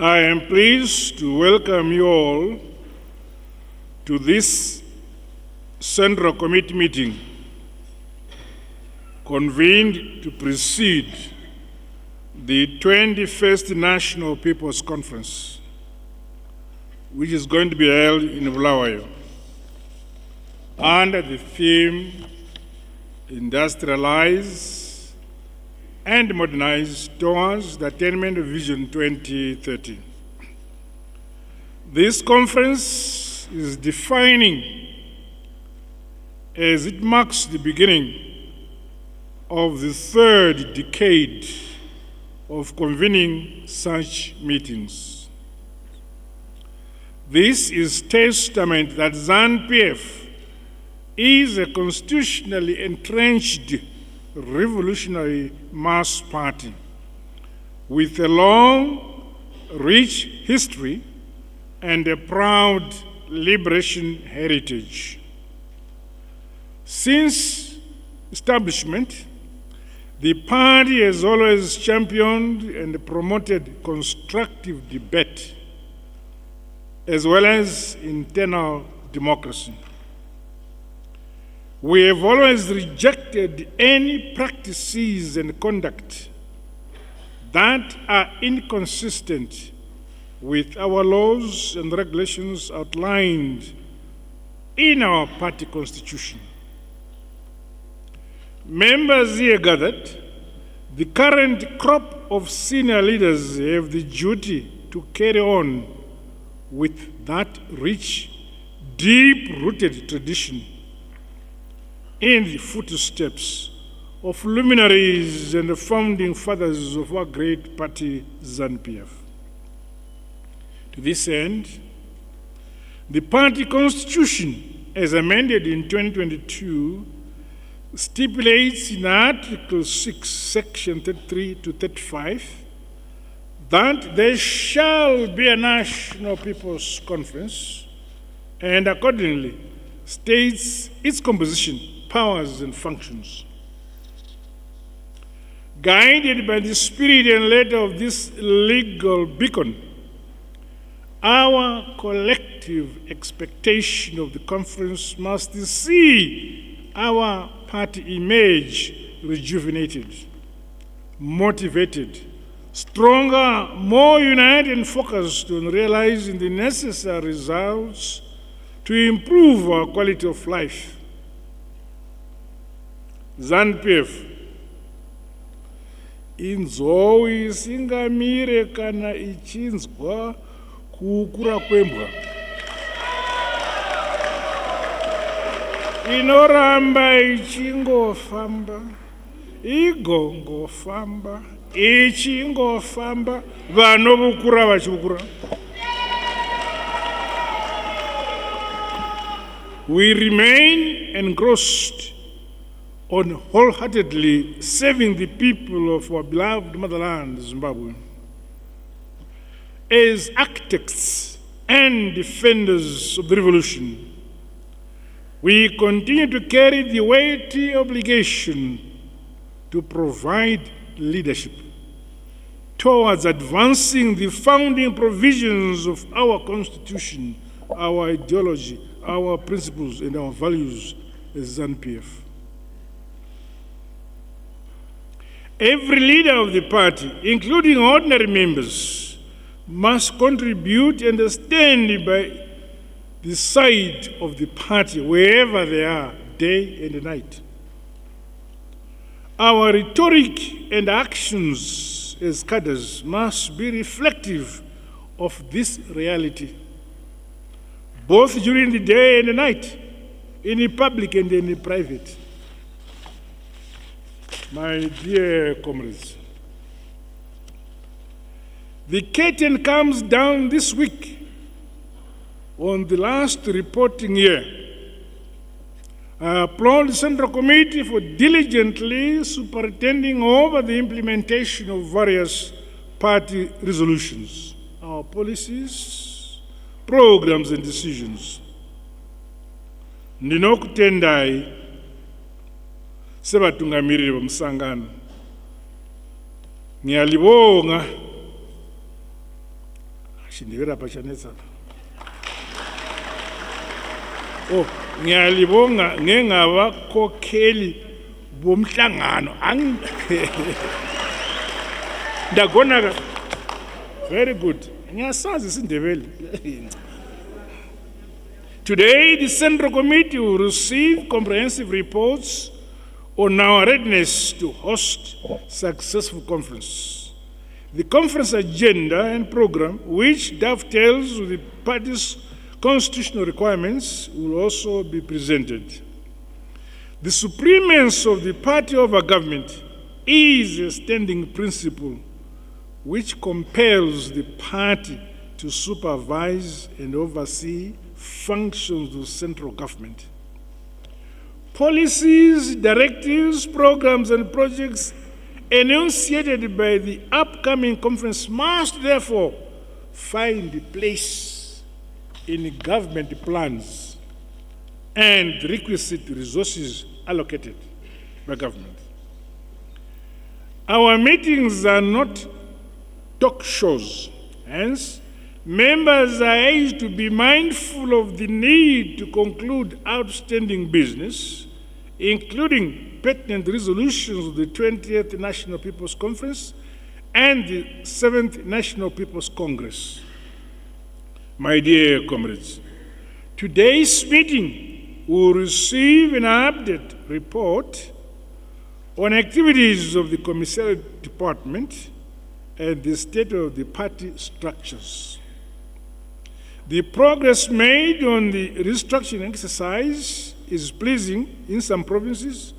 I am pleased to welcome you all to this Central Committee meeting convened to precede the 21st National People's Conference, which is going to be held in Bulawayo, under the theme Industrialize and Modernize towards the attainment of Vision 2030. This conference is defining as it marks the beginning of the third decade of convening such meetings. This is testament that ZANU-PF is a constitutionally entrenched revolutionary mass party with a long, rich history and a proud liberation heritage. Since establishment, the party has always championed and promoted constructive debate, as well as internal democracy. We have always rejected any practices and conduct that are inconsistent with our laws and regulations outlined in our party constitution. Members here gathered, the current crop of senior leaders have the duty to carry on with that rich, deep-rooted tradition in the footsteps of luminaries and the founding fathers of our great party, ZANU-PF. To this end, the party constitution, as amended in 2022, stipulates in Article 6, Section 33 to 35, that there shall be a National People's Conference, and accordingly states its composition, powers and functions. Guided by the spirit and letter of this legal beacon, our collective expectation of the conference must see our party image rejuvenated, motivated, stronger, more united and focused on realizing the necessary results to improve our quality of life. ZANU-PF inzou isingamire kana ichinzwa kukura kwembwa, inoramba ichingofamba, igongofamba, ichingofamba, vanobukura vachibukura. We remain engrossed on wholeheartedly serving the people of our beloved motherland, Zimbabwe. As architects and defenders of the revolution, we continue to carry the weighty obligation to provide leadership towards advancing the founding provisions of our Constitution, our ideology, our principles, and our values as ZANU-PF. Every leader of the party, including ordinary members, must contribute and stand by the side of the party wherever they are, day and night. Our rhetoric and actions as cadres must be reflective of this reality, both during the day and the night, in the public and in the private. My dear comrades, the curtain comes down this week on the last reporting year. I applaud the Central Committee for diligently superintending over the implementation of various party resolutions, our policies, programs, and decisions. Ndinokutendai sevatungamiriri vomsangano. Ngiyalibonga Xindivela pachanetsa. Oh, ngiyalibonga ngengabakhokheli bomhlangano. Ndagona very good. Ngiyasazi isiNdebele. Today, the Central Committee will receive comprehensive reports on our readiness to host successful conference. The conference agenda and program, which dovetails with the party's constitutional requirements, will also be presented. The supremacy of the party over government is a standing principle which compels the party to supervise and oversee functions of central government. Policies, directives, programs, and projects enunciated by the upcoming conference must therefore find a place in government plans and requisite resources allocated by government. Our meetings are not talk shows, hence, members are urged to be mindful of the need to conclude outstanding business, including pertinent resolutions of the 20th National People's Conference and the 7th National People's Congress. My dear comrades, today's meeting will receive an update report on activities of the Commissariat Department and the state of the party structures. The progress made on the restructuring exercise is pleasing in some provinces,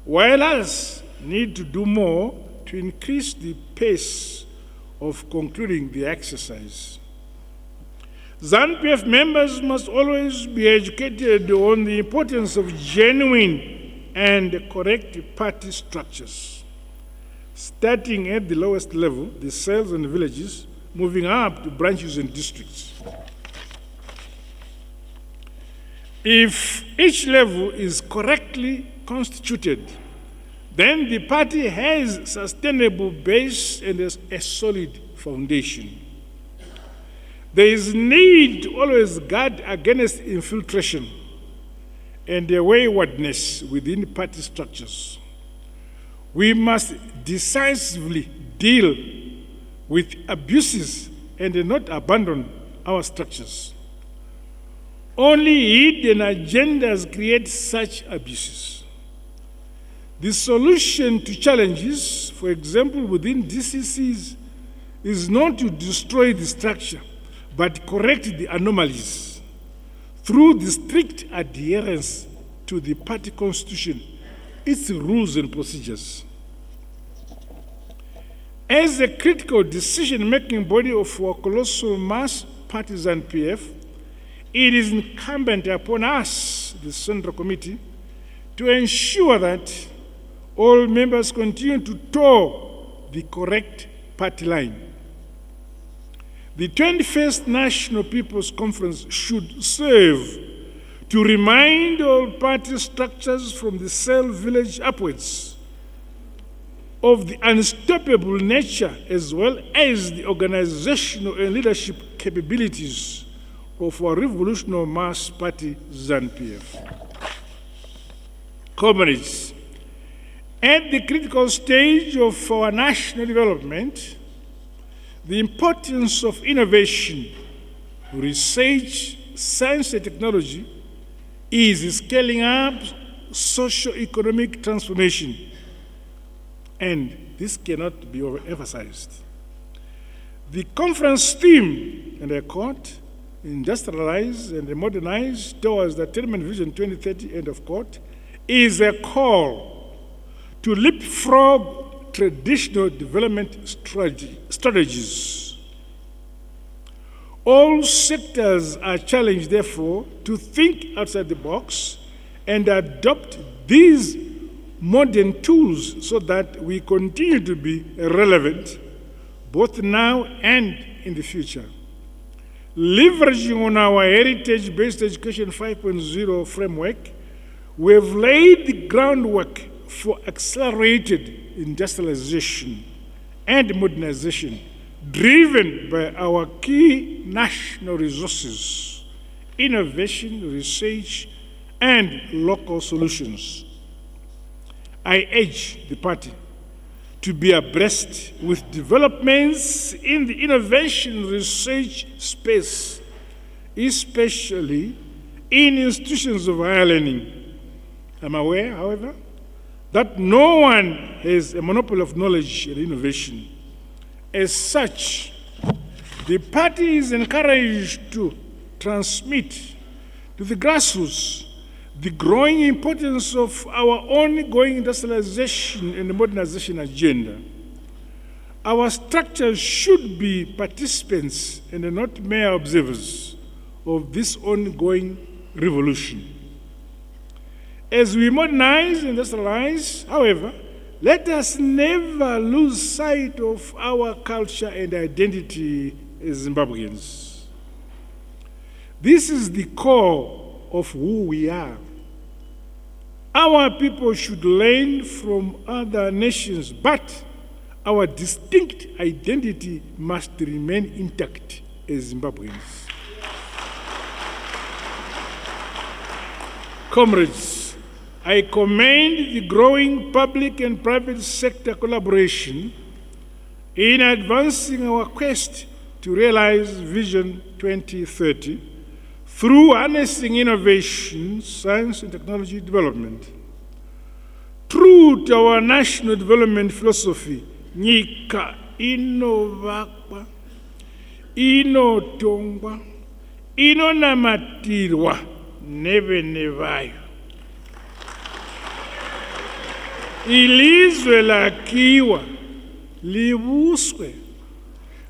while others need to do more to increase the pace of concluding the exercise. ZANU-PF members must always be educated on the importance of genuine and correct party structures, starting at the lowest level, the cells and villages, moving up to branches and districts. If each level is correctly constituted, then the party has a sustainable base and a solid foundation. There is need to always guard against infiltration and waywardness within party structures. We must decisively deal with abuses and not abandon our structures. Only hidden agendas create such abuses. The solution to challenges, for example, within DCCs, is not to destroy the structure, but correct the anomalies through the strict adherence to the party constitution, its rules and procedures. As a critical decision-making body of our colossal mass party ZANU-PF, it is incumbent upon us, the Central Committee, to ensure that all members continue to toe the correct party line. The 21st National People's Conference should serve to remind all party structures from the cell village upwards of the unstoppable nature as well as the organizational and leadership capabilities of our revolutionary mass party ZANU-PF. Comrades, at the critical stage of our national development, the importance of innovation, research, science and technology is scaling up socio-economic transformation, and this cannot be overemphasized. The conference theme, and I quote, industrialize and modernize towards the Attainment Vision 2030, end of quote, is a call to leapfrog traditional development strategies. All sectors are challenged, therefore, to think outside the box and adopt these modern tools so that we continue to be relevant both now and in the future. Leveraging on our heritage-based education 5.0 framework, we have laid the groundwork for accelerated industrialization and modernization driven by our key national resources, innovation, research, and local solutions. I urge the party to be abreast with developments in the innovation research space, especially in institutions of higher learning. I'm aware, however, that no one has a monopoly of knowledge and innovation. As such, the party is encouraged to transmit to the grassroots the growing importance of our ongoing industrialization and modernization agenda. Our structures should be participants and not mere observers of this ongoing revolution. As we modernize and industrialize, however, let us never lose sight of our culture and identity as Zimbabweans. This is the core of who we are. Our people should learn from other nations, but our distinct identity must remain intact as Zimbabweans. Comrades, I commend the growing public and private sector collaboration in advancing our quest to realize Vision 2030 through harnessing innovation, science, and technology development. True to our national development philosophy, nyika inovakwa, inotongwa, inonamatirwa nevene vayo. Ilizwe lakiwa, libuswe,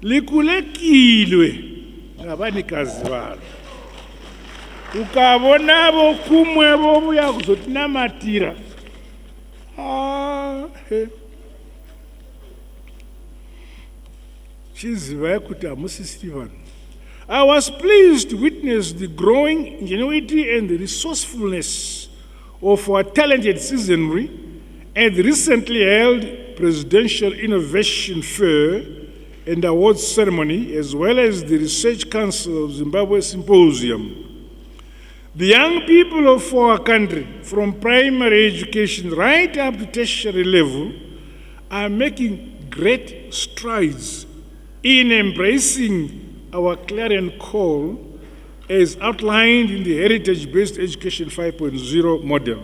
likulekilwe ngabanikazi balo. Ukabona bokumwe bobuya kuzotinamatira. I was pleased to witness the growing ingenuity and the resourcefulness of our talented citizenry at the recently held Presidential Innovation Fair and Awards Ceremony, as well as the Research Council of Zimbabwe Symposium. The young people of our country, from primary education right up to tertiary level, are making great strides in embracing our clarion call as outlined in the Heritage-Based Education 5.0 model.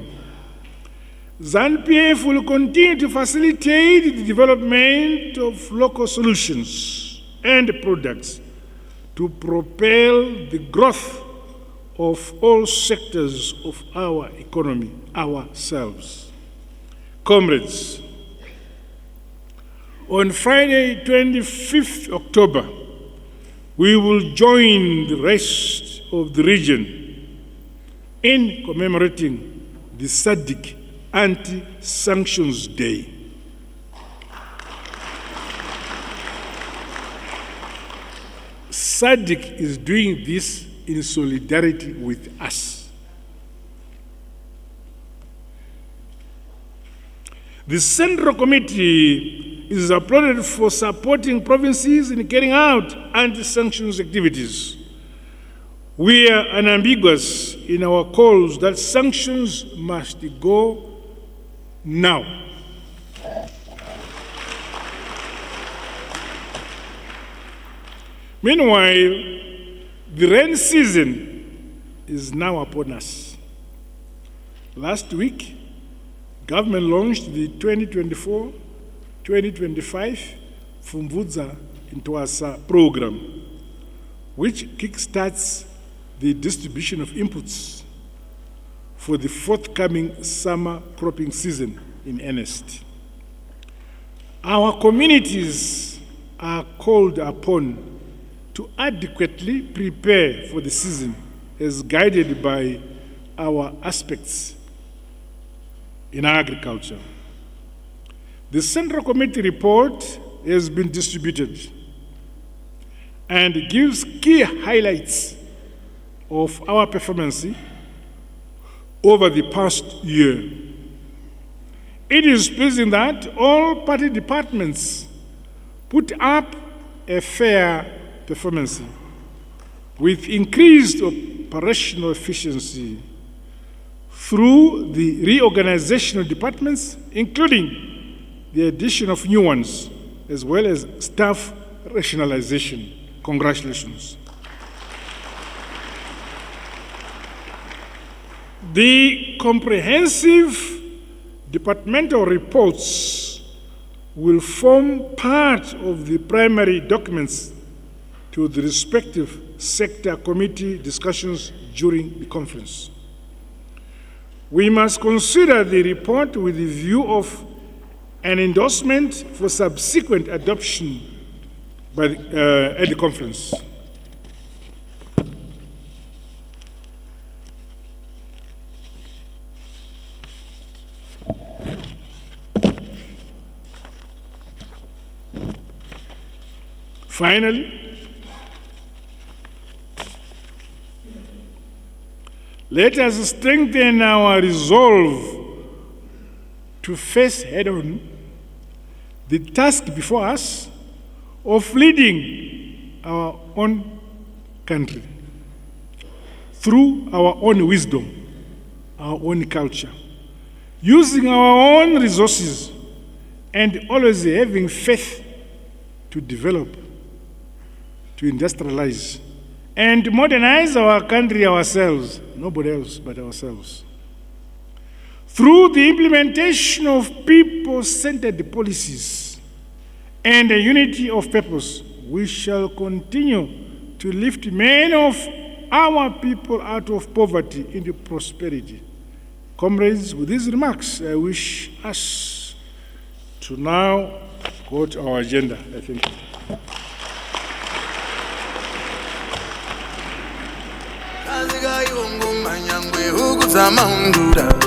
ZANU-PF will continue to facilitate the development of local solutions and products to propel the growth of all sectors of our economy ourselves. Comrades, on Friday, 25th October, we will join the rest of the region in commemorating the SADC Anti-Sanctions Day. SADC is doing this in solidarity with us. The Central Committee is applauded for supporting provinces in carrying out anti-sanctions activities. We are unambiguous in our calls that sanctions must go now. Meanwhile, the rain season is now upon us. Last week, government launched the 2024-2025 Fumvudza Ntwasa program, which kickstarts the distribution of inputs for the forthcoming summer cropping season in earnest. Our communities are called upon to adequately prepare for the season as guided by our aspects in agriculture. The Central Committee report has been distributed and gives key highlights of our performance over the past year. It is pleasing that all party departments put up a fair performance with increased operational efficiency through the reorganization of departments, including the addition of new ones, as well as staff rationalization. Congratulations. The comprehensive departmental reports will form part of the primary documents to the respective sector committee discussions during the conference. We must consider the report with the view of an endorsement for subsequent adoption by at the conference. Finally, let us strengthen our resolve to face head-on the task before us of leading our own country through our own wisdom, our own culture, using our own resources, and always having faith to develop, to industrialize, and modernize our country ourselves, nobody else but ourselves. Through the implementation of people-centered policies and a unity of purpose, we shall continue to lift many of our people out of poverty into prosperity. Comrades, with these remarks, I wish us to now go to our agenda. I think. Kazi ga yungu manyangwe huku za maundura.